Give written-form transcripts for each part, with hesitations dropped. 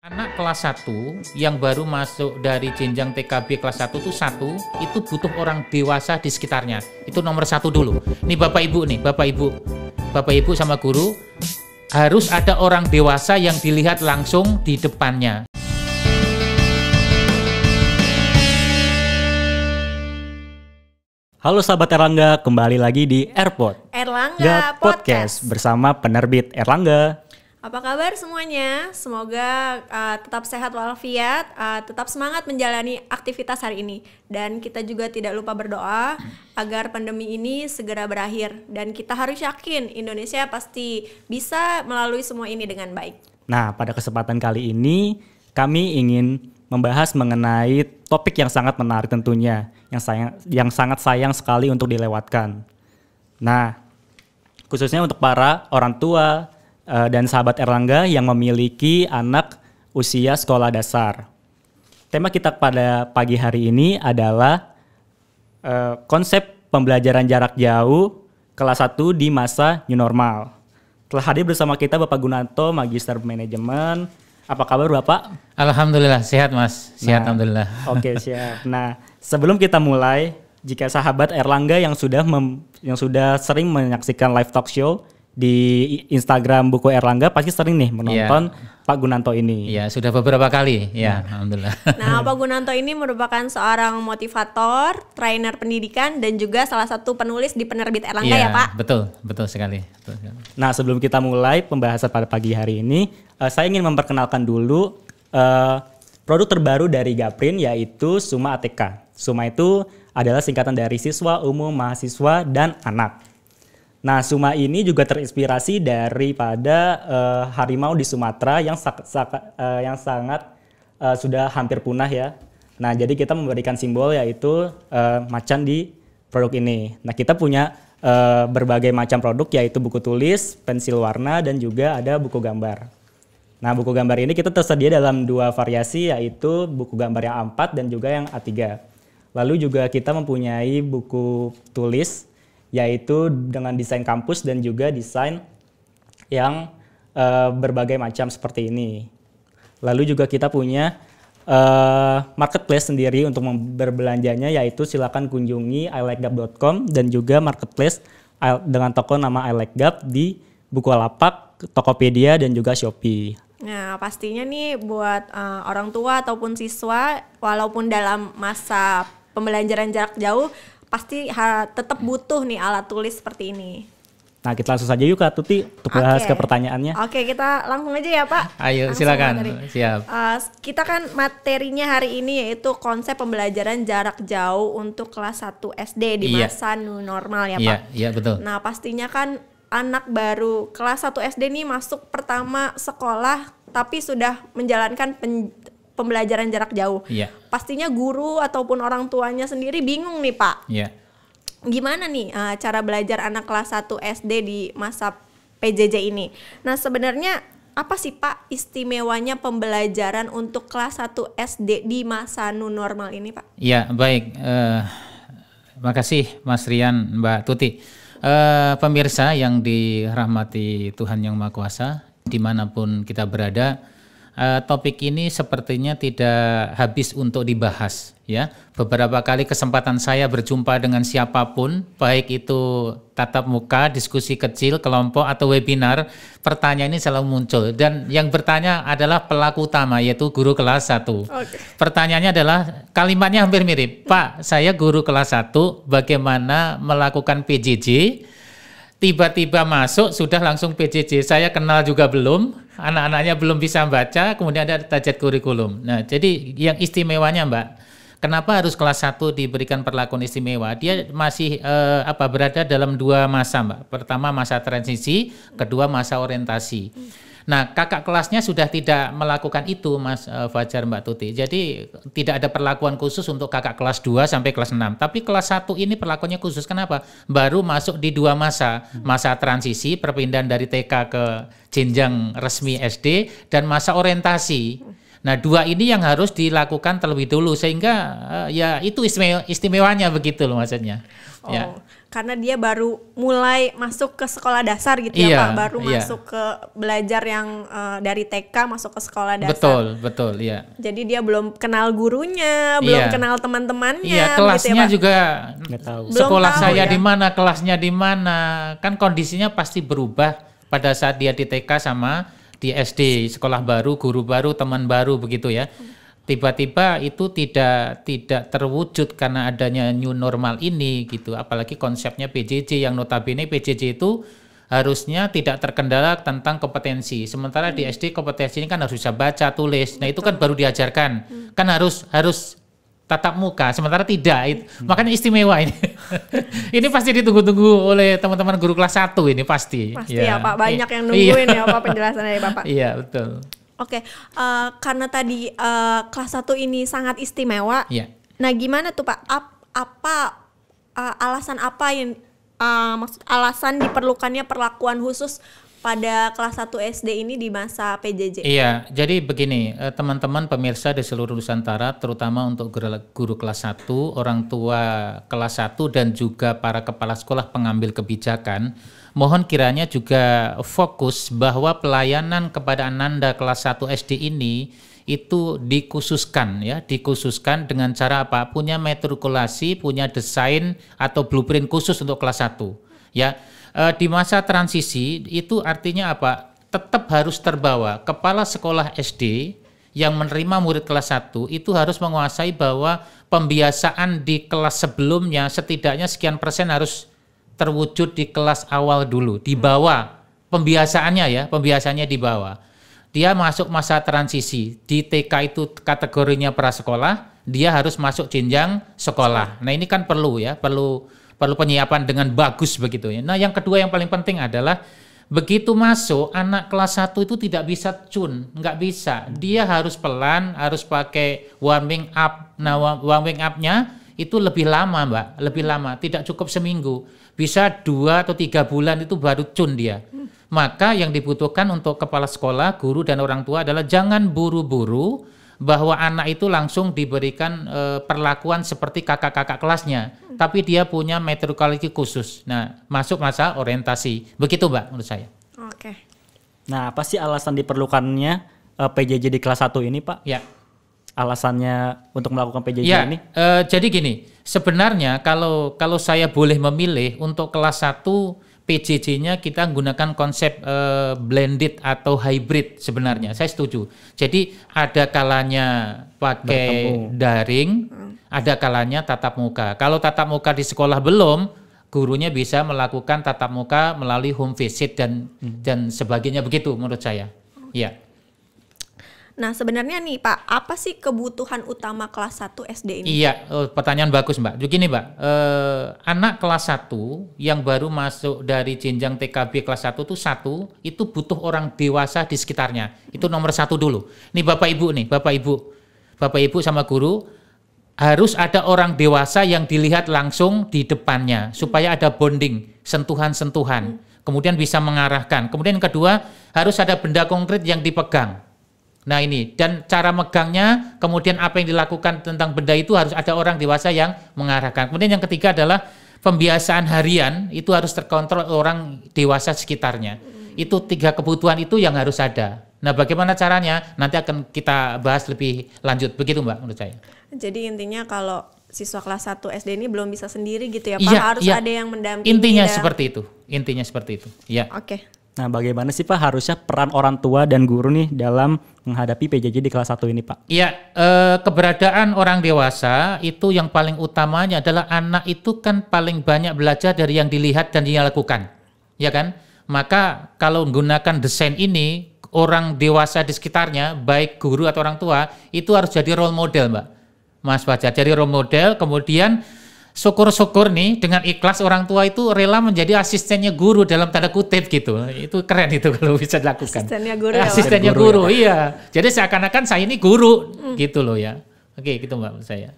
Anak kelas 1 yang baru masuk dari jenjang TKB kelas 1 itu butuh orang dewasa di sekitarnya. Itu nomor 1 dulu. Nih Bapak Ibu sama guru, harus ada orang dewasa yang dilihat langsung di depannya. Halo sahabat Erlangga, kembali lagi di AirPod Erlangga Podcast bersama penerbit Erlangga. Apa kabar semuanya? Semoga tetap sehat walafiat, tetap semangat menjalani aktivitas hari ini. Dan kita juga tidak lupa berdoa agar pandemi ini segera berakhir. Dan kita harus yakin Indonesia pasti bisa melalui semua ini dengan baik. Nah, pada kesempatan kali ini kami ingin membahas mengenai topik yang sangat menarik tentunya, yang sangat sayang sekali untuk dilewatkan. Nah, khususnya untuk para orang tua dan sahabat Erlangga yang memiliki anak usia sekolah dasar. Tema kita pada pagi hari ini adalah konsep pembelajaran jarak jauh kelas 1 di masa new normal. Telah hadir bersama kita Bapak Gunanto, Magister Manajemen. Apa kabar Bapak? Alhamdulillah, sehat Mas. Sehat, alhamdulillah. Oke, siap. Nah, sebelum kita mulai, jika sahabat Erlangga yang sudah sering menyaksikan live talk show di Instagram Buku Erlangga pasti sering nih menonton Pak Gunanto ini. Iya, sudah beberapa kali. Ya, alhamdulillah. Nah, Pak Gunanto ini merupakan seorang motivator, trainer pendidikan, dan juga salah satu penulis di penerbit Erlangga ya Pak? Betul sekali. Nah, sebelum kita mulai pembahasan pada pagi hari ini, saya ingin memperkenalkan dulu produk terbaru dari Gaprin, yaitu Suma ATK. Suma itu adalah singkatan dari Siswa Umum Mahasiswa dan Anak. Nah, Suma ini juga terinspirasi daripada harimau di Sumatera yang sangat sudah hampir punah ya. Nah, jadi kita memberikan simbol yaitu macan di produk ini. Nah, kita punya berbagai macam produk yaitu buku tulis, pensil warna, dan juga ada buku gambar. Nah, buku gambar ini kita tersedia dalam 2 variasi yaitu buku gambar yang A4 dan juga yang A3. Lalu juga kita mempunyai buku tulis yaitu dengan desain kampus dan juga desain yang berbagai macam seperti ini. Lalu juga kita punya marketplace sendiri untuk berbelanjanya, yaitu silakan kunjungi ilikegap.com dan juga marketplace dengan toko nama ilikegap di Bukalapak, Tokopedia, dan juga Shopee. Nah, pastinya nih buat orang tua ataupun siswa, walaupun dalam masa pembelajaran jarak jauh, pasti tetap butuh nih alat tulis seperti ini. Nah, kita langsung saja yuk Kak Tuti untuk bahas ke pertanyaannya. Oke, kita langsung aja ya Pak. Ayo, langsung silakan. Siap. Kita kan materinya hari ini yaitu konsep pembelajaran jarak jauh untuk kelas 1 SD di masa new normal ya Pak. Iya, betul. Nah, pastinya kan anak baru kelas 1 SD nih masuk pertama sekolah tapi sudah menjalankan pembelajaran jarak jauh. Iya. Pastinya guru ataupun orang tuanya sendiri bingung nih Pak. Iya. Gimana nih cara belajar anak kelas 1 SD di masa PJJ ini? Nah, sebenarnya apa sih Pak istimewanya pembelajaran untuk kelas 1 SD di masa new normal ini Pak? Iya, baik. Makasih Mas Rian, Mbak Tuti. Pemirsa yang dirahmati Tuhan Yang Maha Kuasa, dimanapun kita berada, topik ini sepertinya tidak habis untuk dibahas ya. Beberapa kali kesempatan saya berjumpa dengan siapapun, baik itu tatap muka, diskusi kecil, kelompok atau webinar, pertanyaan ini selalu muncul dan yang bertanya adalah pelaku utama yaitu guru kelas 1. Okay. Pertanyaannya adalah kalimatnya hampir mirip. Pak, saya guru kelas 1, bagaimana melakukan PJJ? Tiba-tiba masuk sudah langsung PJJ, saya kenal juga belum, anak-anaknya belum bisa baca, kemudian ada tajat kurikulum. Nah, jadi yang istimewanya Mbak, kenapa harus kelas 1 diberikan perlakuan istimewa? Dia masih berada dalam 2 masa Mbak. Pertama masa transisi, kedua masa orientasi. Nah, kakak kelasnya sudah tidak melakukan itu Mas Fajar, Mbak Tuti. Jadi tidak ada perlakuan khusus untuk kakak kelas 2 sampai kelas 6. Tapi kelas 1 ini perlakuannya khusus. Kenapa? Baru masuk di 2 masa. Masa transisi, perpindahan dari TK ke jenjang resmi SD, dan masa orientasi. Nah, 2 ini yang harus dilakukan terlebih dulu. Sehingga ya itu istimewanya begitu loh maksudnya. Oh. Ya. karena dia baru mulai masuk ke sekolah dasar gitu Iya, ya Pak, baru iya. masuk ke belajar yang dari TK masuk ke sekolah dasar. Betul, iya. Jadi dia belum kenal gurunya, belum Iya. kenal teman-temannya. Iya, gitu kelasnya ya, Pak. juga Nggak tahu. Belum sekolah tahu saya ya. di mana, kelasnya di mana. Kan kondisinya pasti berubah pada saat dia di TK sama di SD, sekolah baru, guru baru, teman baru begitu ya. Tiba-tiba itu tidak terwujud karena adanya new normal ini gitu. Apalagi konsepnya PJJ yang notabene PJJ itu harusnya tidak terkendala tentang kompetensi. Sementara di SD kompetensi ini kan harus bisa baca, tulis. Nah, itu kan baru diajarkan. Kan harus tatap muka, sementara tidak. Makanya istimewa ini. Ini pasti ditunggu-tunggu oleh teman-teman guru kelas 1 ini pasti. Pasti ya Pak, banyak yang nungguin ya Pak penjelasan dari Bapak. Iya, betul. Oke, karena tadi kelas 1 ini sangat istimewa. Iya. Nah, gimana tuh Pak? Alasan apa yang maksud alasan diperlukannya perlakuan khusus pada kelas 1 SD ini di masa PJJ? Iya, jadi begini, teman-teman pemirsa di seluruh Nusantara, terutama untuk guru kelas 1, orang tua kelas 1 dan juga para kepala sekolah pengambil kebijakan, mohon kiranya juga fokus bahwa pelayanan kepada Ananda kelas 1 SD ini itu dikhususkan dengan cara apa? Punya matrikulasi, punya desain atau blueprint khusus untuk kelas 1 ya. Di masa transisi itu artinya apa? Tetap harus terbawa kepala sekolah SD yang menerima murid kelas 1 itu harus menguasai bahwa pembiasaan di kelas sebelumnya setidaknya sekian persen harus terwujud di kelas awal dulu, di bawah pembiasaannya di bawah. Dia masuk masa transisi, di TK itu kategorinya prasekolah, dia harus masuk jenjang sekolah. Nah, ini kan perlu penyiapan dengan bagus begitu ya. Nah, yang kedua yang paling penting adalah begitu masuk anak kelas 1 itu tidak bisa nggak bisa. Dia harus pelan, harus pakai warming up. Nah, warming up-nya itu lebih lama Mbak, lebih lama, tidak cukup seminggu. Bisa 2 atau 3 bulan itu baru dia. Maka yang dibutuhkan untuk kepala sekolah, guru dan orang tua adalah jangan buru-buru bahwa anak itu langsung diberikan perlakuan seperti kakak-kakak kelasnya, tapi dia punya matrikulasi khusus. Nah, masuk masa orientasi. Begitu Mbak menurut saya. Oke. Nah, apa sih alasan diperlukannya PJJ di kelas 1 ini, Pak? Ya. Alasannya untuk melakukan PJJ Ya, ini? jadi gini, sebenarnya kalau saya boleh memilih untuk kelas 1 PJJ-nya kita gunakan konsep blended atau hybrid sebenarnya. Saya setuju. Jadi ada kalanya pakai daring, ada kalanya tatap muka. Kalau tatap muka di sekolah belum, gurunya bisa melakukan tatap muka melalui home visit dan sebagainya begitu menurut saya. Ya. Nah, sebenarnya nih Pak, apa sih kebutuhan utama kelas 1 SD ini? Iya, pertanyaan bagus Mbak. Begini Mbak, anak kelas 1 yang baru masuk dari jenjang TKB kelas 1 itu butuh orang dewasa di sekitarnya. Itu nomor 1 dulu. Nih Bapak Ibu sama guru, harus ada orang dewasa yang dilihat langsung di depannya supaya ada bonding, sentuhan-sentuhan. Kemudian bisa mengarahkan. Kemudian yang kedua, harus ada benda konkret yang dipegang. Nah ini, dan cara megangnya, kemudian apa yang dilakukan tentang benda itu harus ada orang dewasa yang mengarahkan. Kemudian yang ketiga adalah pembiasaan harian, itu harus terkontrol orang dewasa sekitarnya. Itu 3 kebutuhan itu yang harus ada. Nah bagaimana caranya, nanti akan kita bahas lebih lanjut. Begitu Mbak menurut saya. Jadi intinya kalau siswa kelas 1 SD ini belum bisa sendiri gitu ya Pak, Iya, harus iya. ada yang mendampingi. Intinya seperti itu. Ya. Oke. Nah, bagaimana sih Pak harusnya peran orang tua dan guru nih dalam menghadapi PJJ di kelas 1 ini Pak? Iya, keberadaan orang dewasa itu yang paling utamanya adalah anak itu kan paling banyak belajar dari yang dilihat dan yang dilakukan, ya kan? Maka kalau menggunakan desain ini, orang dewasa di sekitarnya, baik guru atau orang tua, itu harus jadi role model Mbak, Mas Fajar. Jadi role model, kemudian syukur-syukur nih dengan ikhlas orang tua itu rela menjadi asistennya guru dalam tanda kutip gitu. Itu keren itu kalau bisa dilakukan. Asistennya guru ya, Pak? Asistennya guru, iya. Jadi seakan-akan saya ini guru gitu loh ya. Oke, gitu Mbak menurut saya.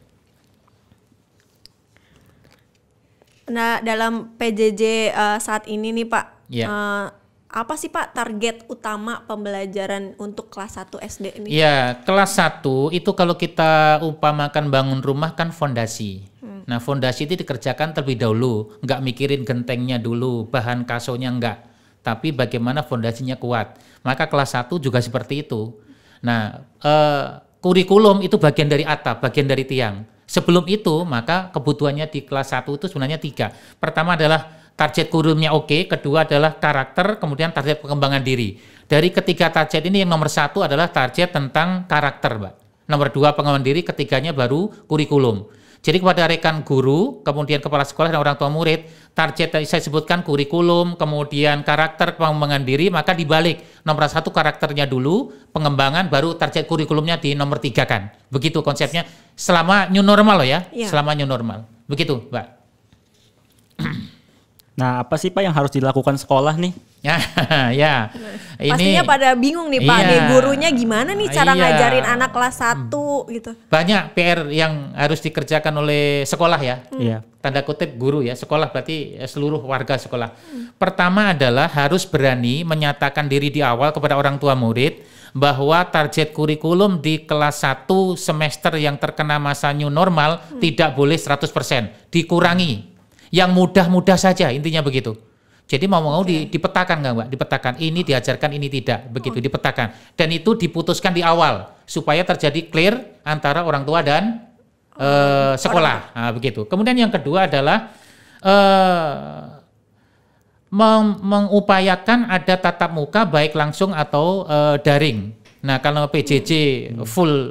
Nah, dalam PJJ saat ini nih Pak, Iya. apa sih Pak target utama pembelajaran untuk kelas 1 SD ini? Iya, kelas 1 itu kalau kita umpamakan bangun rumah kan fondasi. Nah, fondasi itu dikerjakan terlebih dahulu, nggak mikirin gentengnya dulu, bahan kasonya enggak, tapi bagaimana fondasinya kuat. Maka kelas 1 juga seperti itu. Nah, kurikulum itu bagian dari atap, bagian dari tiang. Sebelum itu, maka kebutuhannya di kelas 1 itu sebenarnya 3. Pertama adalah target kurikulumnya oke, kedua adalah karakter, kemudian target pengembangan diri. Dari ketiga target ini yang nomor 1 adalah target tentang karakter, Mbak. Nomor 2 pengembangan diri, ketiganya baru kurikulum. Jadi kepada rekan guru, kemudian kepala sekolah dan orang tua murid, target tadi saya sebutkan kurikulum, kemudian karakter, pengembangan diri, maka dibalik. Nomor 1 karakternya dulu, pengembangan, baru target kurikulumnya di nomor 3 kan. Begitu konsepnya selama new normal loh ya, selama new normal. Begitu, Mbak. Nah, apa sih Pak yang harus dilakukan sekolah nih? Ya. Pastinya pada bingung nih Pak, nih gurunya gimana nih cara ngajarin anak kelas 1 gitu. Banyak PR yang harus dikerjakan oleh sekolah ya. Iya. Tanda kutip guru ya, sekolah berarti seluruh warga sekolah. Pertama adalah harus berani menyatakan diri di awal kepada orang tua murid bahwa target kurikulum di kelas 1 semester yang terkena masa new normal tidak boleh 100%, dikurangi. Yang mudah-mudah saja, intinya begitu. Jadi mau dipetakan nggak Mbak? Dipetakan, ini diajarkan, ini tidak. Begitu, dipetakan. Dan itu diputuskan di awal, supaya terjadi clear antara orang tua dan sekolah. Nah, begitu. Kemudian yang kedua adalah mengupayakan ada tatap muka baik langsung atau daring. Nah, kalau PJJ full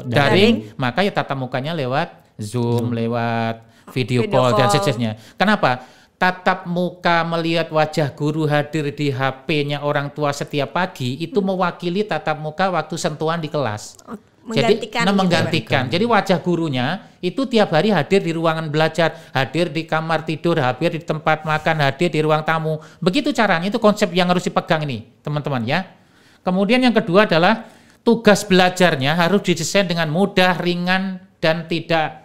daring, maka ya tatap mukanya lewat Zoom, lewat video call dan sejenisnya. Kenapa? Tatap muka melihat wajah guru hadir di HP-nya orang tua setiap pagi itu mewakili tatap muka waktu sentuhan di kelas. Menggantikan. Jadi wajah gurunya itu tiap hari hadir di ruangan belajar, hadir di kamar tidur, hadir di tempat makan, hadir di ruang tamu. Begitu caranya, itu konsep yang harus dipegang ini, teman-teman ya. Kemudian yang kedua adalah tugas belajarnya harus didesain dengan mudah, ringan, dan tidak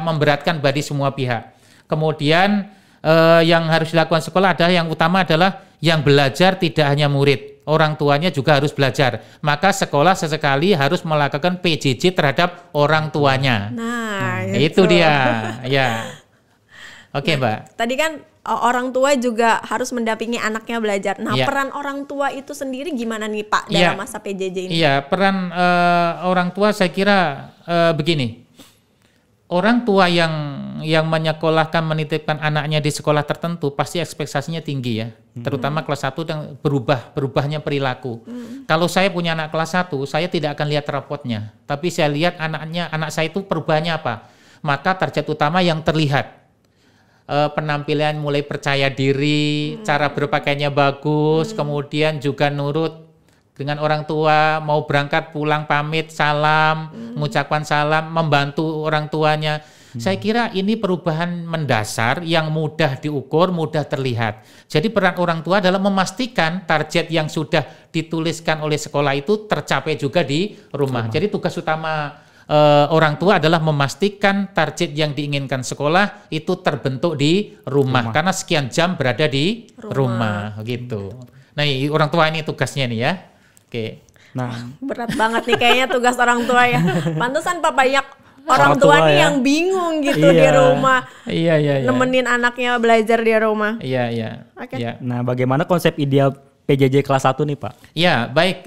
memberatkan bagi semua pihak. Kemudian yang harus dilakukan sekolah adalah yang utama adalah yang belajar tidak hanya murid, orang tuanya juga harus belajar. Maka sekolah sesekali harus melakukan PJJ terhadap orang tuanya. Nah, itu dia. Ya. Oke, Mbak. Tadi kan orang tua juga harus mendampingi anaknya belajar. Nah, peran orang tua itu sendiri gimana nih Pak dalam masa PJJ ini? Iya, peran orang tua saya kira begini. Orang tua yang menyekolahkan, menitipkan anaknya di sekolah tertentu pasti ekspektasinya tinggi ya. Terutama kelas 1 yang berubahnya perilaku. Kalau saya punya anak kelas 1, saya tidak akan lihat rapotnya, tapi saya lihat anak saya itu perubahannya apa. Maka target utama yang terlihat. Penampilan mulai percaya diri, cara berpakaiannya bagus, kemudian juga nurut dengan orang tua, mau berangkat pulang pamit salam, mengucapkan salam, membantu orang tuanya. Saya kira ini perubahan mendasar yang mudah diukur, mudah terlihat. Jadi peran orang tua adalah memastikan target yang sudah dituliskan oleh sekolah itu tercapai juga di rumah. Jadi tugas utama orang tua adalah memastikan target yang diinginkan sekolah itu terbentuk di rumah. Karena sekian jam berada di rumah gitu. Nah, orang tua ini tugasnya nih ya. Oke. Nah, berat banget nih kayaknya tugas orang tua ya. Pantesan Pak banyak orang tua nih yang bingung gitu di rumah. Iya. Nemenin anaknya belajar di rumah. Iya. Okay. Nah, bagaimana konsep ideal PJJ kelas 1 nih, Pak? Ya, baik.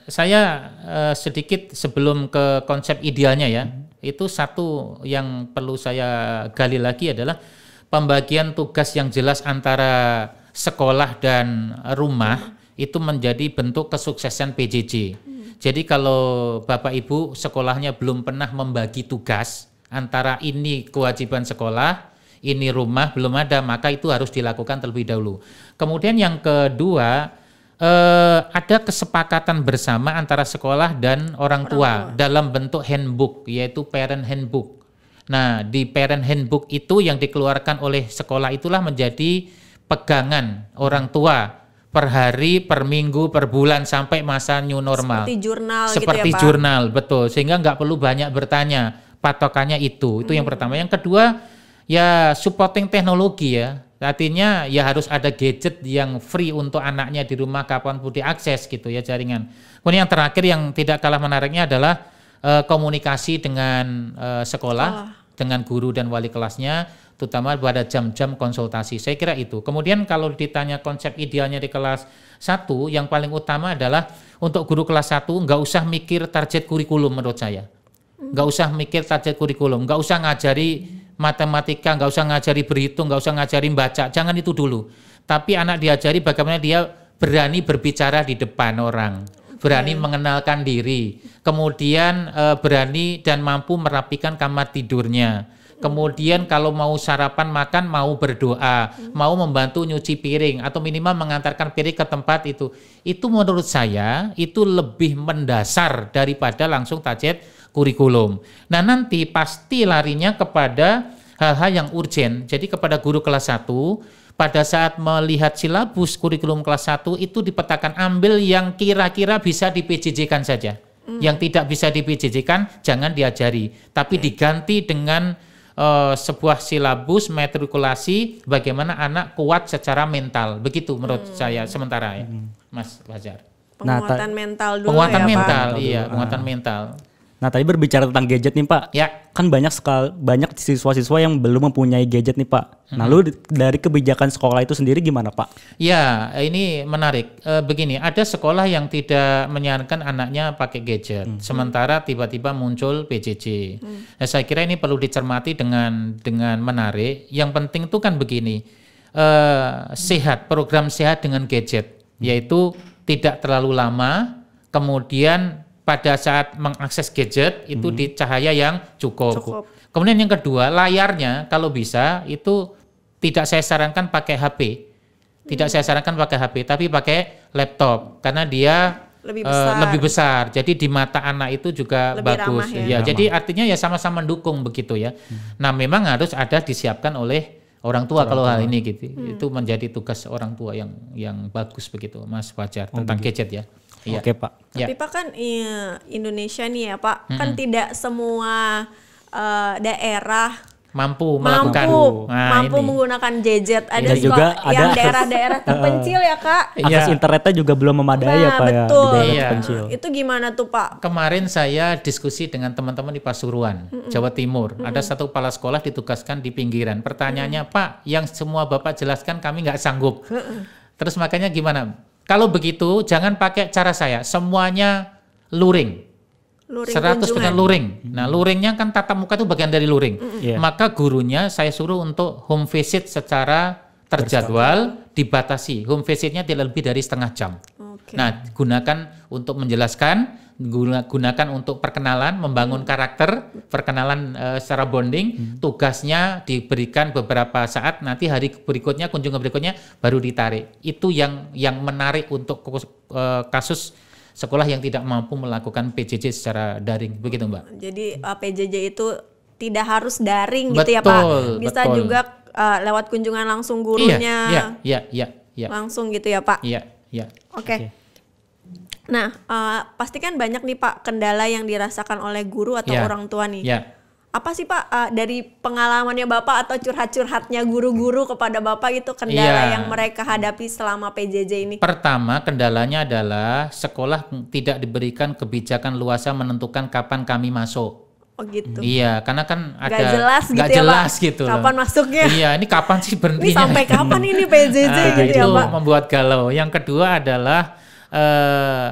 Saya sedikit sebelum ke konsep idealnya ya. Itu satu yang perlu saya gali lagi adalah pembagian tugas yang jelas antara sekolah dan rumah. Itu menjadi bentuk kesuksesan PJJ. Jadi kalau Bapak Ibu sekolahnya belum pernah membagi tugas antara ini kewajiban sekolah, ini rumah, belum ada, maka itu harus dilakukan terlebih dahulu. Kemudian yang kedua, ada kesepakatan bersama antara sekolah dan orang tua dalam bentuk handbook, yaitu parent handbook. Nah, di parent handbook itu yang dikeluarkan oleh sekolah itulah menjadi pegangan orang tua per hari, per minggu, per bulan sampai masa new normal. Seperti jurnal gitu ya Pak? Seperti jurnal, betul. Sehingga nggak perlu banyak bertanya, patokannya itu yang pertama. Yang kedua, ya supporting teknologi ya. Artinya ya harus ada gadget yang free untuk anaknya di rumah kapanpun diakses gitu ya jaringan. Kemudian yang terakhir yang tidak kalah menariknya adalah komunikasi dengan sekolah, dengan guru dan wali kelasnya, terutama pada jam-jam konsultasi. Saya kira itu. Kemudian kalau ditanya konsep idealnya di kelas 1, yang paling utama adalah untuk guru kelas 1 nggak usah mikir target kurikulum menurut saya. Nggak usah mikir target kurikulum, nggak usah ngajari matematika, nggak usah ngajari berhitung, nggak usah ngajari baca, jangan itu dulu. Tapi anak diajari bagaimana dia berani berbicara di depan orang, berani mengenalkan diri, kemudian berani dan mampu merapikan kamar tidurnya. Kemudian kalau mau sarapan makan, mau berdoa, mau membantu nyuci piring atau minimal mengantarkan piring ke tempat itu. Itu menurut saya itu lebih mendasar daripada langsung target kurikulum. Nah nanti pasti larinya kepada hal-hal yang urgen. Jadi kepada guru kelas 1 pada saat melihat silabus kurikulum kelas 1 itu dipetakan ambil yang kira-kira bisa di PJJ-kan saja. Yang tidak bisa di PJJ-kan jangan diajari, tapi diganti dengan sebuah silabus matrikulasi bagaimana anak kuat secara mental. Begitu menurut saya sementara ya, Mas Fajar. Penguatan mental dulu Penguatan ya mental, Pak. iya, penguatan mental. Nah, tadi berbicara tentang gadget nih Pak. Ya. Kan banyak siswa-siswa yang belum mempunyai gadget nih Pak. Nah, lalu dari kebijakan sekolah itu sendiri gimana Pak? Ya, ini menarik. Begini, ada sekolah yang tidak menyarankan anaknya pakai gadget. Sementara tiba-tiba muncul PJJ. Nah, saya kira ini perlu dicermati dengan menarik. Yang penting itu kan begini, sehat, program sehat dengan gadget, yaitu tidak terlalu lama, kemudian pada saat mengakses gadget itu di cahaya yang cukup. Kemudian yang kedua, layarnya kalau bisa itu tidak saya sarankan pakai HP. Tidak saya sarankan pakai HP, tapi pakai laptop karena dia lebih besar. Jadi di mata anak itu juga lebih bagus. Ramah, ya. Jadi artinya ya sama-sama mendukung begitu ya. Nah, memang harus ada disiapkan oleh orang tua kalau hal ini gitu. Itu menjadi tugas orang tua yang bagus begitu, Mas Fajar, tentang gadget ya. Iya. Oke Pak. Tapi Pak kan Indonesia nih ya Pak, kan tidak semua daerah mampu melakukan menggunakan gadget. Ada juga yang daerah-daerah terpencil ya Kak. Akses internetnya juga belum memadai ya Pak betul. ya di daerah Iya. terpencil. Itu gimana tuh Pak? Kemarin saya diskusi dengan teman-teman di Pasuruan, Jawa Timur. Ada satu kepala sekolah ditugaskan di pinggiran. Pertanyaannya, Pak, yang semua Bapak jelaskan kami nggak sanggup. Terus makanya gimana? Kalau begitu jangan pakai cara saya, semuanya luring. 100% luring. Nah, luringnya kan tatap muka itu bagian dari luring. Maka gurunya saya suruh untuk home visit secara terjadwal, dibatasi. Home visitnya tidak lebih dari setengah jam. Nah, gunakan untuk menjelaskan, gunakan untuk perkenalan, membangun karakter, perkenalan secara bonding. Tugasnya diberikan beberapa saat, nanti hari berikutnya, kunjungan berikutnya baru ditarik. Itu yang menarik untuk kasus sekolah yang tidak mampu melakukan PJJ secara daring, begitu Mbak. Jadi PJJ itu tidak harus daring gitu ya Pak, bisa juga lewat kunjungan langsung gurunya. Iya. Langsung gitu ya Pak. Iya. Oke. Nah, pasti kan banyak nih Pak kendala yang dirasakan oleh guru atau orang tua nih. Iya. Apa sih Pak dari pengalamannya Bapak atau curhat-curhatnya guru-guru kepada Bapak gitu kendala yang mereka hadapi selama PJJ ini? Pertama, kendalanya adalah sekolah tidak diberikan kebijakan luasa menentukan kapan kami masuk. Oh gitu. Iya, karena kan ada nggak jelas gitu ya Pak. Kapan masuknya? Iya, ini kapan sih berhentinya? Ini sampai kapan ini PJJ gitu ya Pak? Itu membuat galau. Yang kedua adalah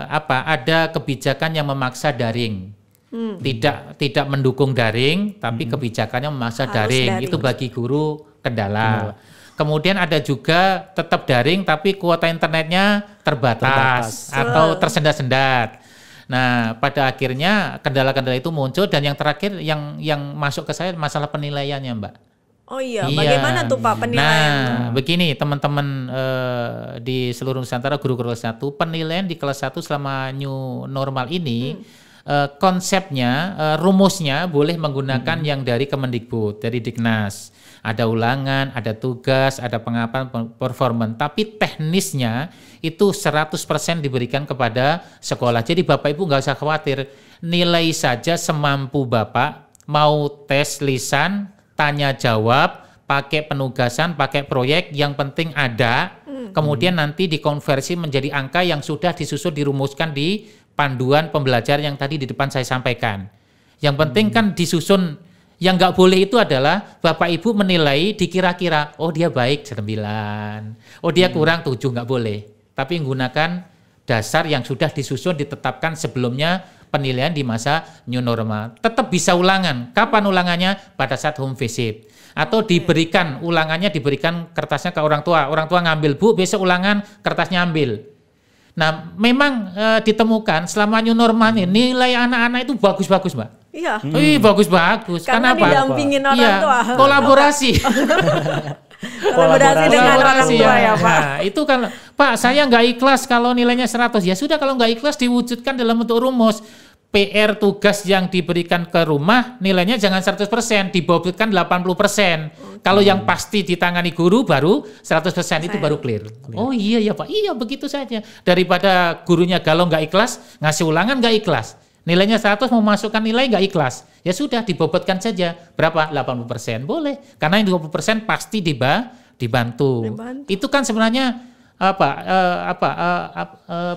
ada kebijakan yang memaksa daring. Tidak mendukung daring, tapi kebijakannya memaksa daring. Itu bagi guru kendala. Kemudian ada juga tetap daring tapi kuota internetnya terbatas. Atau tersendat-sendat. Nah, pada akhirnya kendala-kendala itu muncul, dan yang terakhir yang masuk ke saya masalah penilaiannya, Mbak. Oh iya, bagaimana tuh Pak penilaian? Nah, begini teman-teman di seluruh Nusantara, guru-guru kelas 1, penilaian di kelas 1 selama new normal ini konsepnya, rumusnya boleh menggunakan yang dari Kemendikbud, dari Diknas. Ada ulangan, ada tugas, ada pengapalan, performan, tapi teknisnya itu 100% diberikan kepada sekolah. Jadi Bapak Ibu nggak usah khawatir, nilai saja semampu Bapak, mau tes lisan, tanya jawab, pakai penugasan, pakai proyek, yang penting ada, kemudian nanti dikonversi menjadi angka yang sudah disusun, dirumuskan di panduan pembelajaran yang tadi di depan saya sampaikan. Yang penting kan disusun. Yang nggak boleh itu adalah Bapak Ibu menilai dikira-kira, oh dia baik 9, oh dia kurang 7, nggak boleh. Tapi menggunakan dasar yang sudah disusun, ditetapkan sebelumnya penilaian di masa new normal. Tetap bisa ulangan. Kapan ulangannya? Pada saat home visit. Atau diberikan ulangannya, diberikan kertasnya ke orang tua. Orang tua ngambil, Bu besok ulangan, kertasnya ambil. Nah memang ditemukan selama new normal ini nilai anak-anak itu bagus-bagus Mbak. Iya. Bagus-bagus. Karena Kenapa? didampingin orang tua. Kolaborasi. Kolaborasi dengan orang tua ya Pak. Nah, itu kan Pak saya nggak ikhlas kalau nilainya 100. Ya sudah kalau nggak ikhlas diwujudkan dalam bentuk rumus. PR tugas yang diberikan ke rumah nilainya jangan 100%, dibobotkan 80%. Kalau yang pasti ditangani guru baru 100% itu baru clear. Oh iya ya Pak, iya begitu saja. Daripada gurunya galau nggak ikhlas, ngasih ulangan nggak ikhlas. Nilainya 100 mau masukkan nilai nggak ikhlas. Ya sudah dibobotkan saja. Berapa? 80%. Boleh. Karena yang 20% pasti dibantu. Itu kan sebenarnya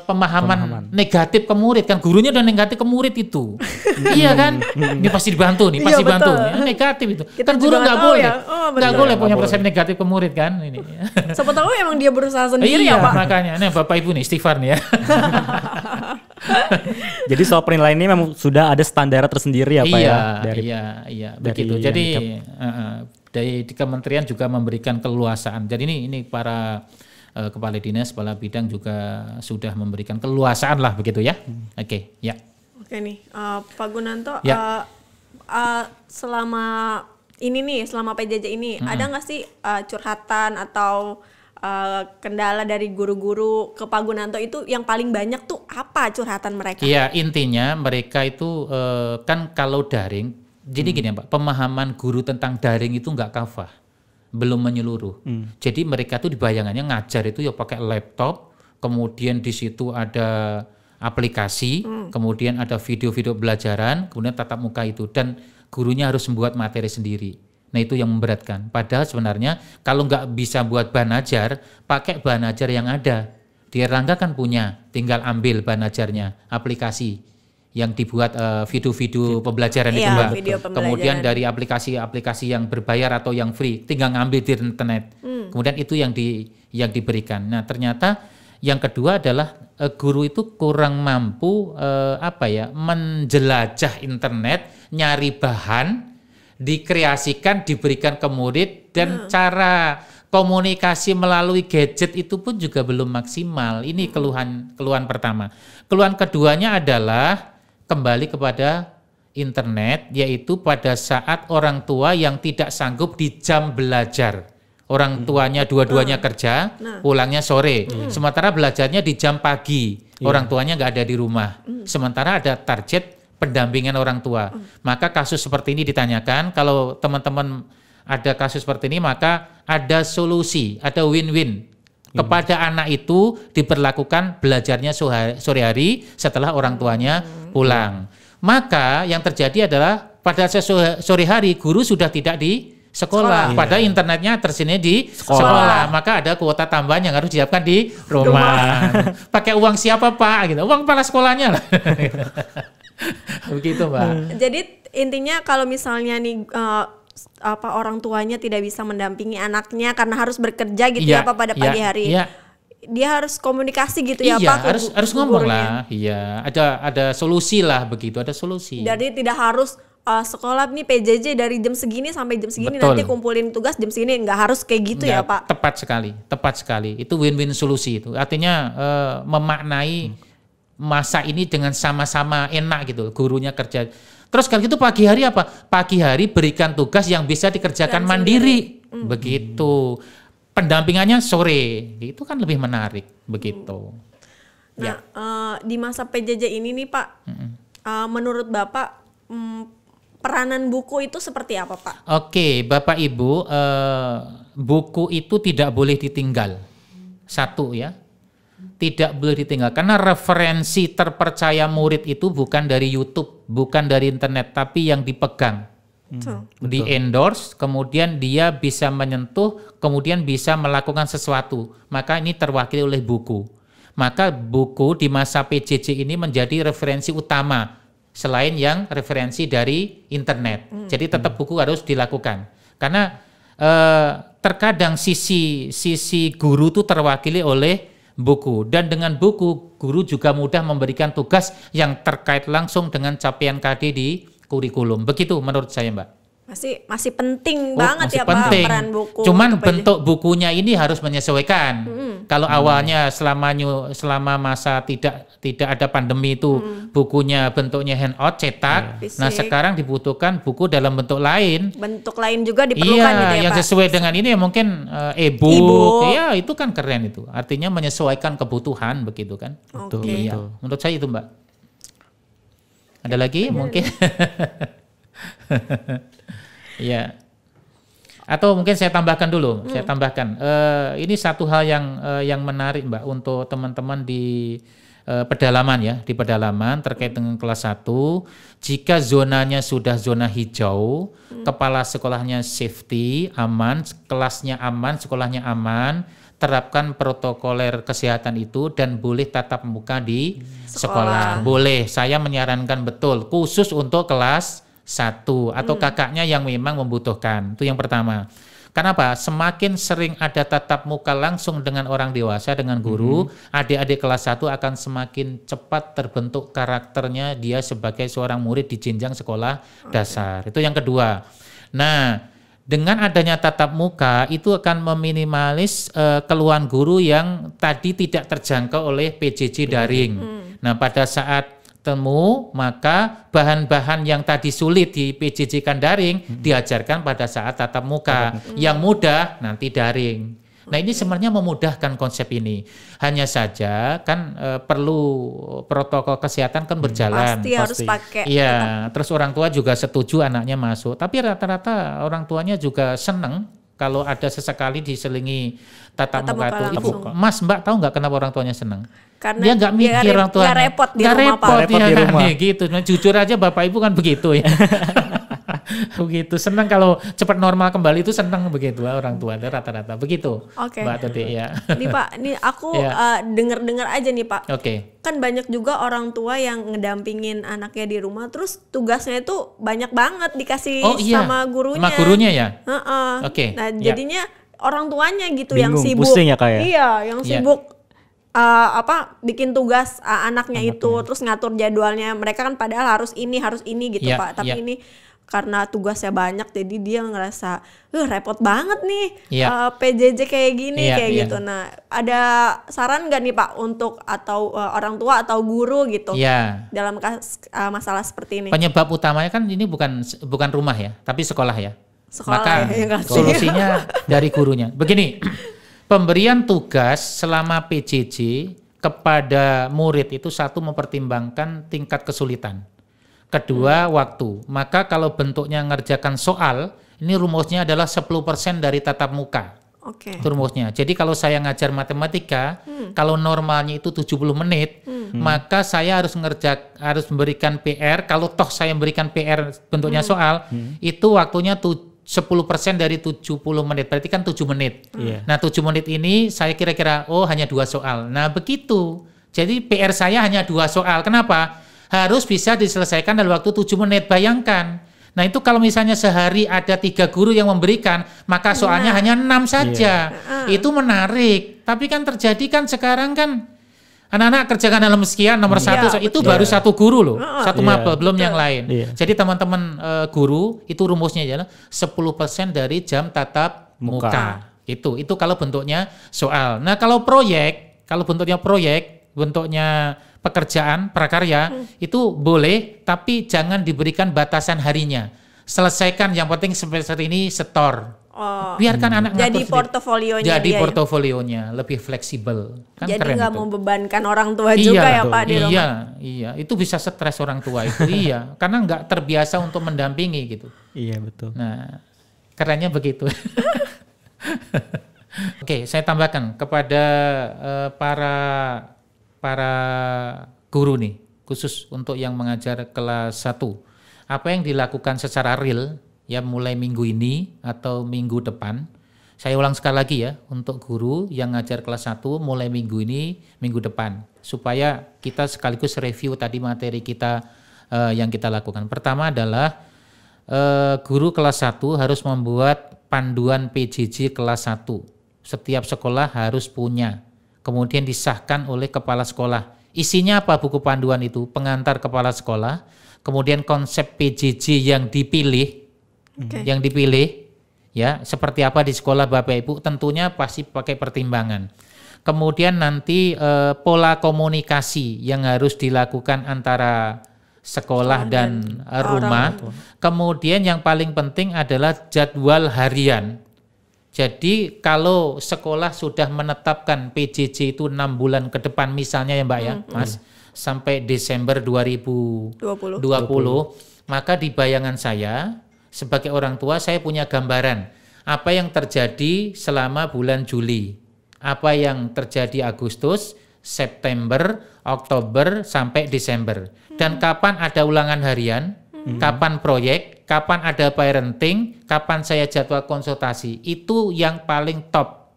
pemahaman negatif ke murid kan, gurunya udah negatif ke murid itu. Iya kan? Ini pasti dibantu nih, pasti bantu. Ya, negatif itu. Kita kan guru nggak boleh. Ya? Nggak boleh punya persepsi negatif ke murid kan ini. Siapa tahu emang dia berusaha sendiri ya, Pak. Pak. Makanya nih Bapak Ibu nih istighfar nih ya. Jadi soal penilaian ini memang sudah ada standar tersendiri ya Pak ya? Iya, begitu. Jadi di kementerian juga memberikan keluasaan. Jadi ini para kepala dinas, kepala bidang juga sudah memberikan keluasaan lah begitu ya. Oke, ya. Oke nih, Pak Gunanto, Ya. selama PJJ ini ada nggak sih curhatan atau kendala dari guru-guru ke Pak Gunanto itu yang paling banyak tuh apa curhatan mereka? Iya, intinya mereka itu kan kalau daring, jadi gini Pak, pemahaman guru tentang daring itu nggak kafah. Belum menyeluruh. Jadi mereka tuh di bayangannya ngajar itu ya pakai laptop, kemudian di situ ada aplikasi, kemudian ada video-video pembelajaran, kemudian tatap muka itu, dan gurunya harus membuat materi sendiri. Nah itu yang memberatkan. Padahal sebenarnya kalau nggak bisa buat bahan ajar, pakai bahan ajar yang ada. Di Erlangga kan punya, tinggal ambil bahan ajarnya, aplikasi yang dibuat video-video pembelajaran itu Mbak. Kemudian dari aplikasi-aplikasi yang berbayar atau yang free, tinggal ngambil di internet. Kemudian itu yang diberikan. Nah ternyata yang kedua adalah guru itu kurang mampu menjelajah internet, nyari bahan, dikreasikan, diberikan ke murid, dan cara komunikasi melalui gadget itu pun juga belum maksimal. Ini keluhan pertama. Keluhan keduanya adalah kembali kepada internet, yaitu pada saat orang tua yang tidak sanggup di jam belajar. Orang tuanya dua-duanya kerja, pulangnya sore. Sementara belajarnya di jam pagi, orang tuanya nggak ada di rumah. Sementara ada target pendampingan orang tua. Maka kasus seperti ini ditanyakan, kalau teman-teman ada kasus seperti ini, maka ada solusi, ada win-win. Kepada anak itu diperlakukan belajarnya sore hari setelah orang tuanya pulang. Maka yang terjadi adalah pada sore hari guru sudah tidak di sekolah. Padahal internetnya tersedia di sekolah. Maka ada kuota tambahan yang harus disiapkan di rumah. Pakai uang siapa Pak? Gitu. Uang kepala sekolahnya lah. Begitu Pak. Jadi intinya kalau misalnya nih orang tuanya tidak bisa mendampingi anaknya karena harus bekerja gitu ya Pak pada pagi hari. Dia harus komunikasi gitu ya Pak. Harus ngomong lah. Iya, ada solusi lah begitu, ada solusi. Jadi tidak harus sekolah nih PJJ dari jam segini sampai jam segini. Betul. Nanti kumpulin tugas jam segini, nggak harus kayak gitu ya Pak. Tepat sekali. Itu win-win solusi itu. Artinya memaknai masa ini dengan sama-sama enak gitu. Gurunya kerja. Terus kalau gitu pagi hari apa? Pagi hari berikan tugas yang bisa dikerjakan mandiri. Begitu. Pendampingannya sore. Itu kan lebih menarik. Begitu. Nah, di masa PJJ ini nih Pak, menurut Bapak peranan buku itu seperti apa Pak? Oke, Bapak Ibu, buku itu tidak boleh ditinggal. Satu ya. Tidak boleh ditinggal karena referensi terpercaya murid itu bukan dari YouTube, bukan dari internet, tapi yang dipegang, di endorse, kemudian dia bisa menyentuh, kemudian bisa melakukan sesuatu. Maka ini terwakili oleh buku. maka buku di masa PJJ ini menjadi referensi utama selain yang referensi dari internet. Jadi tetap buku harus dilakukan. Karena terkadang sisi guru itu terwakili oleh buku, dan dengan buku guru juga mudah memberikan tugas yang terkait langsung dengan capaian KD di kurikulum. Begitu menurut saya, Mbak. Masih penting banget masih ya penting. Pak peran buku. Cuman untuk bentuk bukunya ini harus menyesuaikan. Kalau awalnya selama masa tidak ada pandemi itu bukunya bentuknya handout cetak. Nah, Fisik. sekarang dibutuhkan buku dalam bentuk lain. bentuk lain juga diperlukan Iya, gitu ya yang Pak. sesuai dengan ini ya mungkin E-book. e-book. Iya, itu kan keren itu. Artinya menyesuaikan kebutuhan begitu kan. Oke. Iya, menurut saya itu, Mbak. Ada lagi mungkin? Iya. Atau mungkin saya tambahkan dulu. Saya tambahkan. Ini satu hal yang menarik, Mbak, untuk teman-teman di pedalaman ya, di pedalaman terkait dengan kelas 1. Jika zonanya sudah zona hijau, kepala sekolahnya safety, aman, kelasnya aman, sekolahnya aman, terapkan protokoler kesehatan itu dan boleh tatap muka di sekolah. Boleh, saya menyarankan betul, khusus untuk kelas 1 atau kakaknya yang memang membutuhkan. Itu yang pertama. Kenapa? Semakin sering ada tatap muka langsung dengan orang dewasa, dengan guru, adik-adik kelas 1 akan semakin cepat terbentuk karakternya dia sebagai seorang murid di jenjang sekolah dasar. Itu yang kedua. Nah, dengan adanya tatap muka itu akan meminimalis keluhan guru yang tadi tidak terjangkau oleh PJJ daring. Nah, pada saat temu, maka bahan-bahan yang tadi sulit di PJJ-kan daring diajarkan pada saat tatap muka. Yang mudah nanti daring. Nah, ini sebenarnya memudahkan konsep ini. Hanya saja kan perlu protokol kesehatan kan berjalan. Pasti harus pakai. Iya, terus orang tua juga setuju anaknya masuk. Tapi rata-rata orang tuanya juga seneng kalau ada sesekali diselingi tatap muka itu. Ibu, Mas, Mbak tahu nggak kenapa orang tuanya seneng? Karena dia nggak mikir orang tuanya. Nggak repot di Nggak rumah, repot, Pak. Repot ya di kan? rumah. Ya, gitu. Nah, jujur aja Bapak Ibu kan begitu ya. Begitu, senang kalau cepat normal kembali itu senang begitu orang tua rata-rata begitu. Oke. Mbak Tuti ya. Nih Pak, nih aku denger-dengar aja nih Pak. Oke. Kan banyak juga orang tua yang ngedampingin anaknya di rumah, terus tugasnya itu banyak banget dikasih sama gurunya. Sama gurunya ya. Heeh. Oke. Nah, jadinya orang tuanya gitu Bingung, yang sibuk. pusing ya, Kak, ya? Iya, yang sibuk bikin tugas anaknya itu, terus ngatur jadwalnya. Mereka kan padahal harus ini gitu Iya, Pak. Tapi iya. ini karena tugasnya banyak, jadi dia ngerasa repot banget nih Iya. PJJ kayak gini, Iya, kayak iya. gitu. Nah, ada saran nggak nih Pak untuk atau orang tua atau guru gitu Iya. dalam masalah seperti ini? Penyebab utamanya kan ini bukan rumah ya, tapi sekolah ya. Sekolah Maka ya nggak sih? solusinya dari gurunya. Begini, pemberian tugas selama PJJ kepada murid itu satu mempertimbangkan tingkat kesulitan. Kedua, waktu. Maka kalau bentuknya ngerjakan soal, ini rumusnya adalah 10% dari tatap muka. Oke. Itu rumusnya. Jadi kalau saya ngajar matematika, kalau normalnya itu 70 menit, maka saya harus memberikan PR. Kalau toh saya memberikan PR bentuknya soal, itu waktunya 10% dari 70 menit. Berarti kan 7 menit. Nah, 7 menit ini saya kira-kira hanya 2 soal. Nah, begitu. Jadi PR saya hanya 2 soal. Kenapa? Harus bisa diselesaikan dalam waktu 7 menit. Bayangkan. Nah, itu kalau misalnya sehari ada 3 guru yang memberikan, maka soalnya hanya 6 saja. Itu menarik. Tapi kan terjadi kan sekarang kan anak-anak kerjakan dalam sekian nomor 1, itu baru 1 guru loh. 1 mapel, belum yang lain. Jadi teman-teman guru, itu rumusnya adalah 10% dari jam tatap muka. Itu kalau bentuknya soal. Nah, kalau bentuknya proyek, bentuknya pekerjaan prakarya itu boleh, tapi jangan diberikan batasan harinya. Selesaikan, yang penting seperti ini setor. Biarkan anak jadi ngatur portofolionya. Jadi dia portofolionya lebih fleksibel. Kan jadi keren nggak itu. membebankan orang tua juga ya Pak di rumah. Iya, itu bisa stres orang tua itu. Iya, karena nggak terbiasa untuk mendampingi gitu. Iya, betul. Nah, kerennya begitu. Oke, saya tambahkan kepada para guru nih, khusus untuk yang mengajar kelas 1. Apa yang dilakukan secara real ya mulai minggu ini atau minggu depan, Saya ulang sekali lagi ya, untuk guru yang ngajar kelas 1 mulai minggu ini, minggu depan, supaya kita sekaligus review tadi materi kita yang kita lakukan. Pertama adalah guru kelas 1 harus membuat panduan PJJ kelas 1. Setiap sekolah harus punya. Kemudian disahkan oleh kepala sekolah. Isinya apa buku panduan itu? Pengantar kepala sekolah, kemudian konsep PJJ yang dipilih, ya seperti apa di sekolah Bapak Ibu, tentunya pasti pakai pertimbangan. Kemudian nanti pola komunikasi yang harus dilakukan antara sekolah dan rumah. Kemudian yang paling penting adalah jadwal harian. Jadi kalau sekolah sudah menetapkan PJJ itu 6 bulan ke depan misalnya ya Mbak ya Mas, sampai Desember 2020, maka di bayangan saya sebagai orang tua saya punya gambaran apa yang terjadi selama bulan Juli, apa yang terjadi Agustus, September, Oktober sampai Desember, dan kapan ada ulangan harian, kapan proyek, kapan ada parenting, kapan saya jadwal konsultasi, itu yang paling top.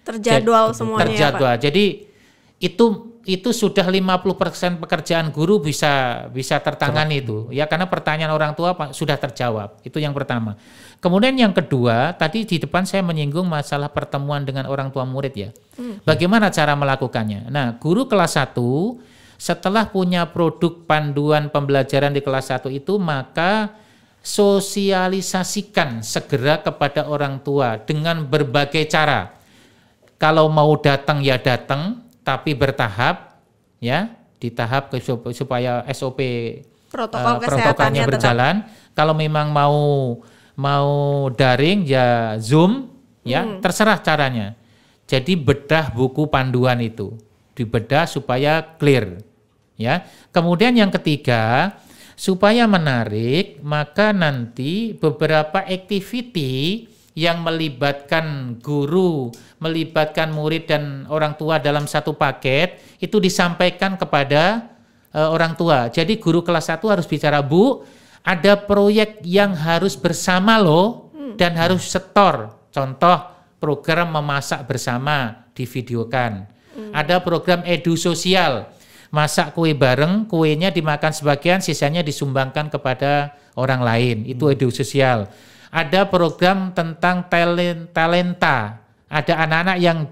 Terjadwal semuanya. Terjadwal. Pak. Jadi itu sudah 50% pekerjaan guru bisa tertangani itu ya, karena pertanyaan orang tua sudah terjawab. Itu yang pertama. Kemudian yang kedua, tadi di depan saya menyinggung masalah pertemuan dengan orang tua murid ya. Bagaimana cara melakukannya? Nah, guru kelas 1 setelah punya produk panduan pembelajaran di kelas 1 itu, maka sosialisasikan segera kepada orang tua dengan berbagai cara. Kalau mau datang ya datang, tapi bertahap ya, di tahap supaya SOP protokolnya berjalan. Kalau memang mau daring ya Zoom ya, terserah caranya. Jadi bedah buku panduan itu, dibedah supaya clear ya. Kemudian yang ketiga, supaya menarik, maka nanti beberapa activity yang melibatkan guru, melibatkan murid dan orang tua dalam satu paket, itu disampaikan kepada orang tua. Jadi guru kelas 1 harus bicara, Bu, ada proyek yang harus bersama loh, dan harus setor. Contoh, program memasak bersama, divideokan. Ada program edu sosial, masak kue bareng, kuenya dimakan sebagian, sisanya disumbangkan kepada orang lain, itu edu sosial. Ada program tentang talenta, ada anak-anak yang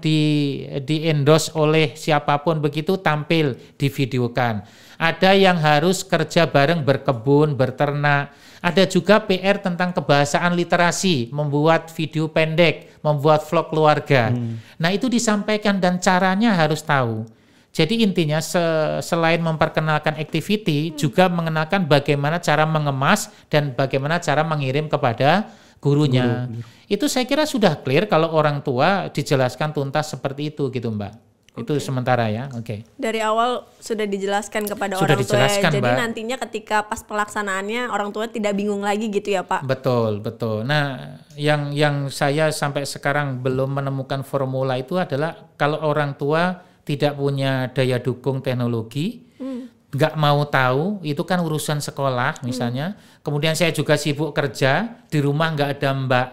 di-endorse oleh siapapun begitu, tampil divideokan. Ada yang harus kerja bareng berkebun, berternak. Ada juga PR tentang kebahasaan literasi, membuat video pendek, membuat vlog keluarga. Nah itu disampaikan dan caranya harus tahu. Jadi intinya selain memperkenalkan activity, juga mengenalkan bagaimana cara mengemas dan bagaimana cara mengirim kepada gurunya. Itu saya kira sudah clear kalau orang tua dijelaskan tuntas seperti itu gitu Mbak. Itu sementara ya. Dari awal sudah dijelaskan kepada orang tua ya. Jadi Mbak, nantinya ketika pas pelaksanaannya orang tua tidak bingung lagi gitu ya Pak. Betul. Nah, yang saya sampai sekarang belum menemukan formula itu adalah kalau orang tua tidak punya daya dukung teknologi, nggak mau tahu, itu kan urusan sekolah misalnya. Kemudian saya juga sibuk kerja, di rumah nggak ada Mbak.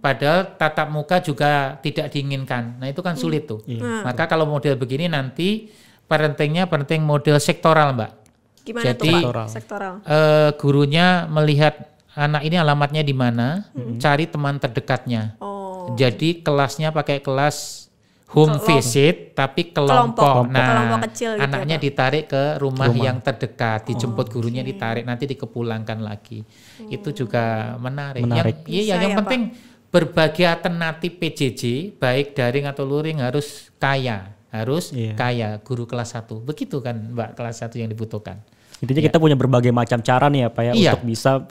Padahal tatap muka juga tidak diinginkan. Nah itu kan sulit tuh. Maka kalau model begini nanti parenting model sektoral Mbak. Gimana jadi, tuh Pak? Sektoral. Gurunya melihat anak ini alamatnya di mana, cari teman terdekatnya. Jadi kelasnya pakai kelas home visit tapi kelompok. Nah, kelompok kecil gitu anaknya ditarik ke rumah yang terdekat, dijemput gurunya, ditarik, nanti dikepulangkan lagi. Itu juga menarik. Yang penting berbagai alternatif PJJ baik daring atau luring harus kaya, kaya guru kelas 1. Begitu kan Mbak, kelas 1 yang dibutuhkan. Intinya kita punya berbagai macam cara nih ya Pak ya, untuk bisa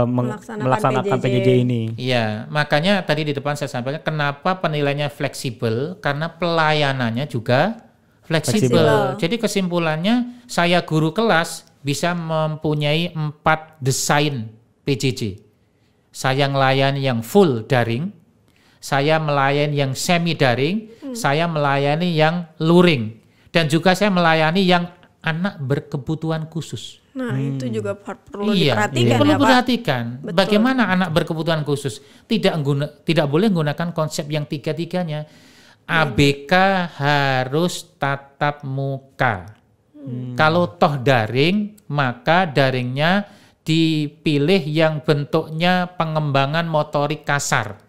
melaksanakan PJJ ini. Iya, makanya tadi di depan saya sampaikan kenapa penilaiannya fleksibel, karena pelayanannya juga fleksibel. Jadi kesimpulannya, saya guru kelas bisa mempunyai 4 desain PJJ. Saya melayani yang full daring, saya melayani yang semi daring, saya melayani yang luring, dan juga saya melayani yang anak berkebutuhan khusus. Nah, itu juga perlu Iya, diperhatikan perlu ya, Pak. perhatikan. Betul. Bagaimana anak berkebutuhan khusus tidak boleh menggunakan konsep yang tiga-tiganya. ABK harus tatap muka. Kalau toh daring, maka daringnya dipilih yang bentuknya pengembangan motorik kasar.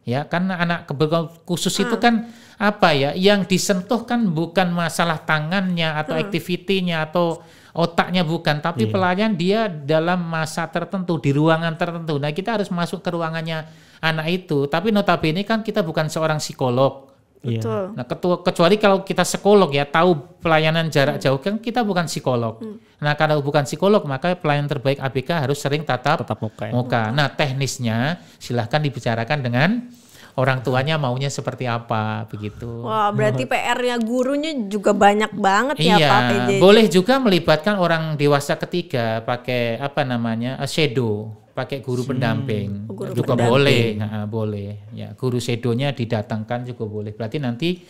Ya, karena anak kebutuhan khusus itu kan apa ya? Yang disentuh kan bukan masalah tangannya atau aktivitinya atau otaknya bukan, tapi pelayan dia dalam masa tertentu di ruangan tertentu. Nah, kita harus masuk ke ruangannya anak itu. Tapi notabene kan kita bukan seorang psikolog. Betul. Nah, kecuali kalau kita psikolog ya, tahu pelayanan jarak jauh kan kita bukan psikolog. Nah, kalau bukan psikolog maka pelayan terbaik ABK harus sering tatap muka. muka. Nah, teknisnya silahkan dibicarakan dengan orang tuanya maunya seperti apa begitu. Wah, berarti PR-nya gurunya juga banyak banget ya, Iya, Pak PJJ. boleh juga melibatkan orang dewasa ketiga pakai shadow, pakai guru pendamping Guru juga pendamping. boleh. Nah, boleh. Ya, guru shadownya didatangkan juga boleh. Berarti nanti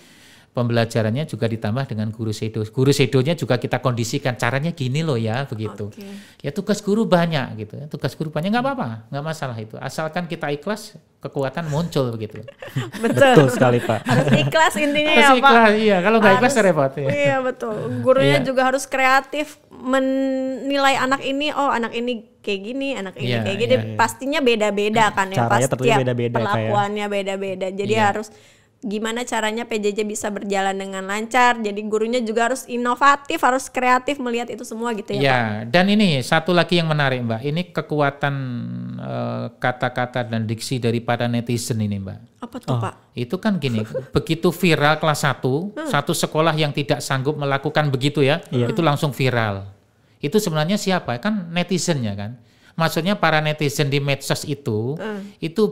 pembelajarannya juga ditambah dengan guru shadow. Guru shadownya juga kita kondisikan caranya gini loh ya, begitu. Oke. Ya tugas guru banyak gitu. Tugas guru banyak nggak apa-apa, nggak masalah itu. Asalkan kita ikhlas, kekuatan muncul begitu. Betul. Betul sekali, Pak. Harus ikhlas intinya ya, Harus Pak. ikhlas, iya. Kalau nggak ikhlas Harus- repot. Ya. Iya, betul. Gurunya Iya. juga harus kreatif menilai anak ini, oh anak ini kayak gini, anak ini Iya, kayak gini. iya, iya. Pastinya beda-beda kan ya. Caranya Pas tentunya tiap beda-beda, Kak, ya. perlakuannya beda-beda. Jadi Iya. harus gimana caranya PJJ bisa berjalan dengan lancar. Jadi gurunya juga harus inovatif, harus kreatif melihat itu semua gitu ya, Pak. Ya, dan ini satu lagi yang menarik, Mbak. Ini kekuatan kata-kata dan diksi daripada netizen ini, Mbak. Apa tuh, Pak? Itu kan gini, begitu viral kelas 1, satu sekolah yang tidak sanggup melakukan begitu ya, itu langsung viral. Itu sebenarnya siapa? Kan netizennya kan. Maksudnya para netizen di medsos itu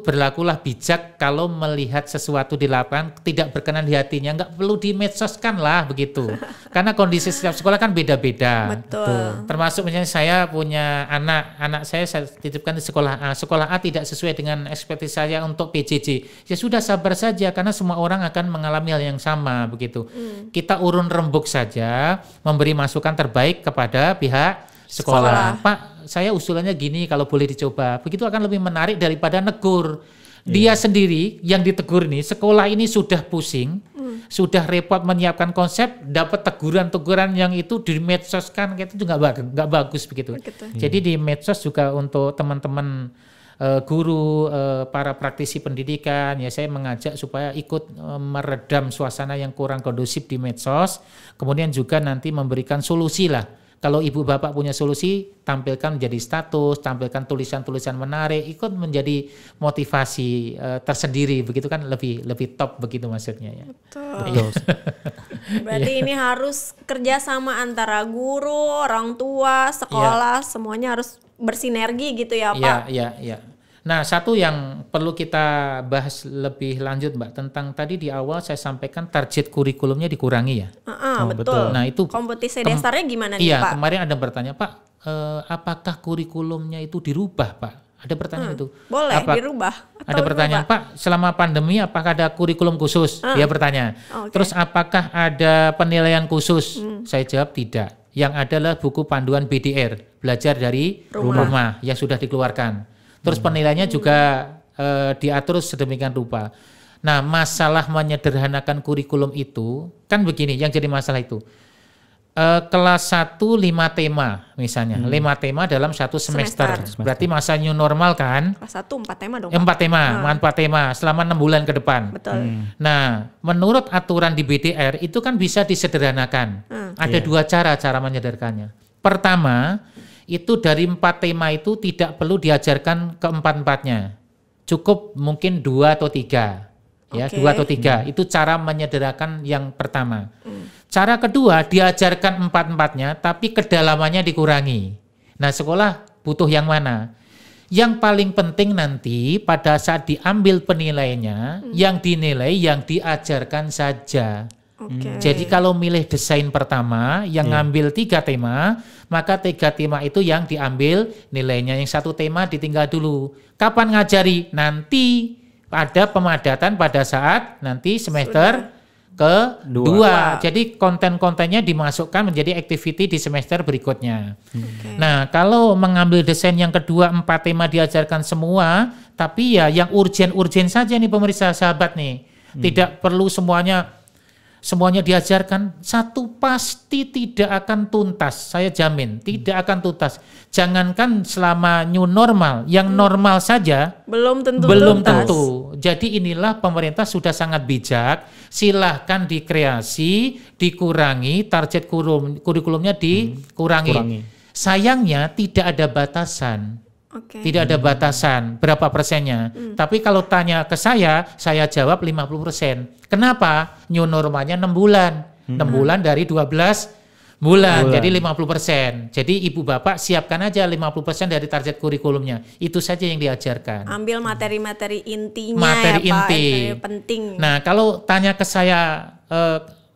berlakulah bijak kalau melihat sesuatu di lapangan tidak berkenan di hatinya, nggak perlu di medsoskan lah begitu. Karena kondisi setiap sekolah kan beda-beda. Betul. Termasuk misalnya saya punya anak saya titipkan di sekolah A tidak sesuai dengan ekspektasi saya untuk PJJ. Ya sudah sabar saja karena semua orang akan mengalami hal yang sama begitu. Kita urun rembuk saja, memberi masukan terbaik kepada pihak sekolah. Pak, saya usulannya gini kalau boleh dicoba. Begitu akan lebih menarik daripada negur. Dia sendiri yang ditegur ini, sekolah ini sudah pusing, sudah repot menyiapkan konsep, dapat teguran-teguran yang itu di medsoskan, itu nggak bagus begitu. Jadi di medsos juga untuk teman-teman guru, para praktisi pendidikan, ya saya mengajak supaya ikut meredam suasana yang kurang kondusif di medsos, kemudian juga nanti memberikan solusi lah. Kalau ibu bapak punya solusi, tampilkan menjadi status, tampilkan tulisan-tulisan menarik, ikut menjadi motivasi tersendiri, begitu kan lebih top begitu maksudnya ya. Betul. Berarti ini harus kerjasama antara guru, orang tua, sekolah, semuanya harus bersinergi gitu ya, Pak. Iya. Nah, satu yang perlu kita bahas lebih lanjut, Mbak, tentang tadi di awal saya sampaikan target kurikulumnya dikurangi ya. Betul. Nah, itu kompetisi dasarnya gimana nih, iya, Pak? kemarin ada bertanya, Pak, apakah kurikulumnya itu dirubah, Pak? Ada pertanyaan itu. Boleh dirubah. Ada pertanyaan, Pak, selama pandemi apakah ada kurikulum khusus? Dia bertanya. Oke. Terus apakah ada penilaian khusus? Saya jawab tidak. Yang adalah buku panduan BDR, belajar dari rumah yang sudah dikeluarkan. Terus penilaiannya juga diatur sedemikian rupa. Nah, masalah menyederhanakan kurikulum itu, kan begini, yang jadi masalah itu. Kelas 1 5 tema misalnya, 5 tema dalam satu semester. Berarti masa new normal kan? Kelas 1 4 tema dong, Pak. 4 tema selama 6 bulan ke depan. Betul. Nah, menurut aturan di BDR itu kan bisa disederhanakan. Ada dua cara menyederhanakannya. Pertama, itu dari 4 tema itu tidak perlu diajarkan keempat-empatnya. Cukup mungkin 2 atau 3. Ya, 2 atau 3. Itu cara menyederhanakan yang pertama. Cara kedua, diajarkan 4-empatnya tapi kedalamannya dikurangi. Nah, sekolah butuh yang mana? Yang paling penting nanti pada saat diambil penilaiannya, yang dinilai yang diajarkan saja. Jadi kalau milih desain pertama yang ngambil 3 tema, maka 3 tema itu yang diambil nilainya. Yang 1 tema ditinggal dulu. Kapan ngajari? Nanti ada pemadatan pada saat nanti semester kedua. Jadi konten-kontennya dimasukkan menjadi activity di semester berikutnya. Nah, kalau mengambil desain yang kedua 4 tema diajarkan semua, tapi ya yang urgen-urgen saja nih pemirsa sahabat nih. Tidak perlu semuanya diajarkan, satu pasti tidak akan tuntas, saya jamin tidak akan tuntas. Jangankan selama new normal, yang normal saja belum tentu. Jadi inilah pemerintah sudah sangat bijak, silahkan dikreasi, dikurangi, target kurikulumnya dikurangi. Sayangnya tidak ada batasan. Tidak ada batasan berapa persennya. Tapi kalau tanya ke saya jawab 50%. Kenapa? New normalnya 6 bulan. 6 bulan dari 12 bulan. Jadi 50%. Jadi ibu bapak siapkan aja 50% dari target kurikulumnya. Itu saja yang diajarkan. Ambil materi-materi intinya materi ya Pak, inti. yang penting. Nah, kalau tanya ke saya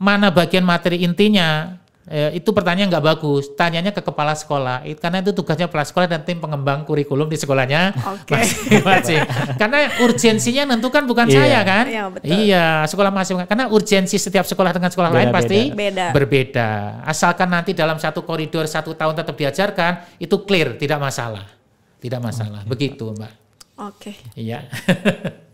mana bagian materi intinya, itu pertanyaan nggak bagus. Tanyanya ke kepala sekolah, karena itu tugasnya kepala sekolah dan tim pengembang kurikulum di sekolahnya masing-masing. Karena urgensinya tentukan bukan saya kan? Iya, betul. Iya, sekolah masing-masing. Karena urgensi setiap sekolah dengan sekolah lain pasti berbeda. Asalkan nanti dalam satu koridor 1 tahun tetap diajarkan, itu clear, tidak masalah. Tidak masalah. Begitu, Mbak. Iya.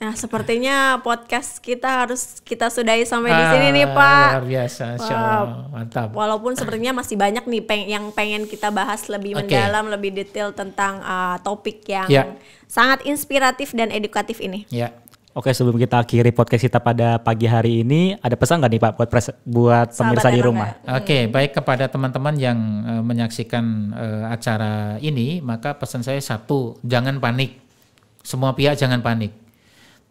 Nah, sepertinya podcast kita harus kita sudahi sampai di sini nih, Pak. Luar biasa, Insya-Allah. Mantap. Walaupun sepertinya masih banyak nih yang pengen kita bahas lebih mendalam, lebih detail tentang topik yang sangat inspiratif dan edukatif ini. Ya. Oke, sebelum kita akhiri podcast kita pada pagi hari ini, ada pesan nggak nih Pak buat pemirsa di rumah? Oke, baik kepada teman-teman yang menyaksikan acara ini, maka pesan saya satu, jangan panik. Semua pihak jangan panik,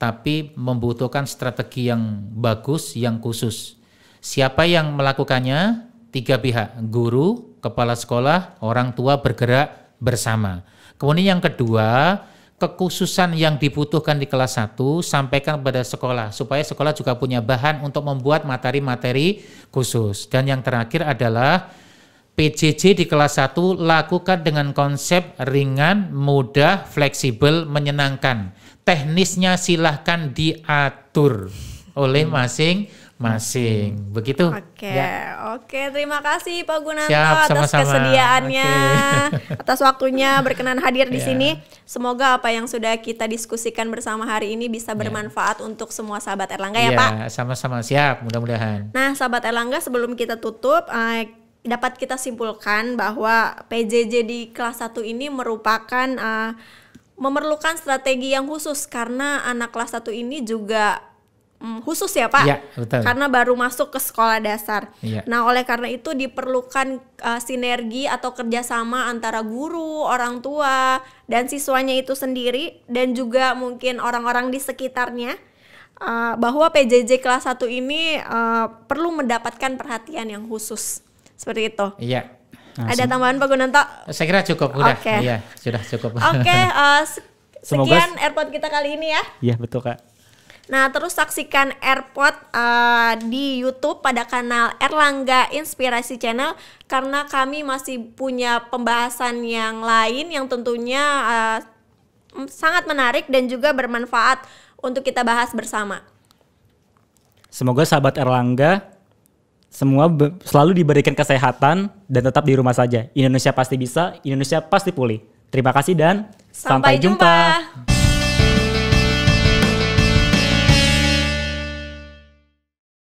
tapi membutuhkan strategi yang bagus, yang khusus. Siapa yang melakukannya? 3 pihak, guru, kepala sekolah, orang tua bergerak bersama. Kemudian yang kedua, kekhususan yang dibutuhkan di kelas 1 sampaikan kepada sekolah, supaya sekolah juga punya bahan untuk membuat materi-materi khusus. Dan yang terakhir adalah PJJ di kelas 1 lakukan dengan konsep ringan, mudah, fleksibel, menyenangkan. Teknisnya silahkan diatur oleh masing-masing. Begitu. Oke, terima kasih Pak Gunanto atas kesediaannya, atas waktunya berkenan hadir di sini. Semoga apa yang sudah kita diskusikan bersama hari ini bisa bermanfaat untuk semua sahabat Erlangga ya Pak. Sama-sama, siap, mudah-mudahan. Nah, sahabat Erlangga, sebelum kita tutup, dapat kita simpulkan bahwa PJJ di kelas 1 ini merupakan memerlukan strategi yang khusus karena anak kelas 1 ini juga khusus ya Pak, betul. Karena baru masuk ke sekolah dasar. Ya. Nah, oleh karena itu diperlukan sinergi atau kerjasama antara guru, orang tua, dan siswanya itu sendiri, dan juga mungkin orang-orang di sekitarnya, bahwa PJJ kelas 1 ini perlu mendapatkan perhatian yang khusus. Seperti itu. Iya. Ada tambahan Pak Gunanto? Saya kira cukup, udah. Iya, sudah cukup. Sekian AirPod kita kali ini ya. Iya, betul Kak. Nah, terus saksikan AirPod di YouTube pada kanal Erlangga Inspirasi Channel, karena kami masih punya pembahasan yang lain yang tentunya sangat menarik dan juga bermanfaat untuk kita bahas bersama. Semoga sahabat Erlangga semua selalu diberikan kesehatan dan tetap di rumah saja. Indonesia pasti bisa, Indonesia pasti pulih. Terima kasih dan sampai jumpa.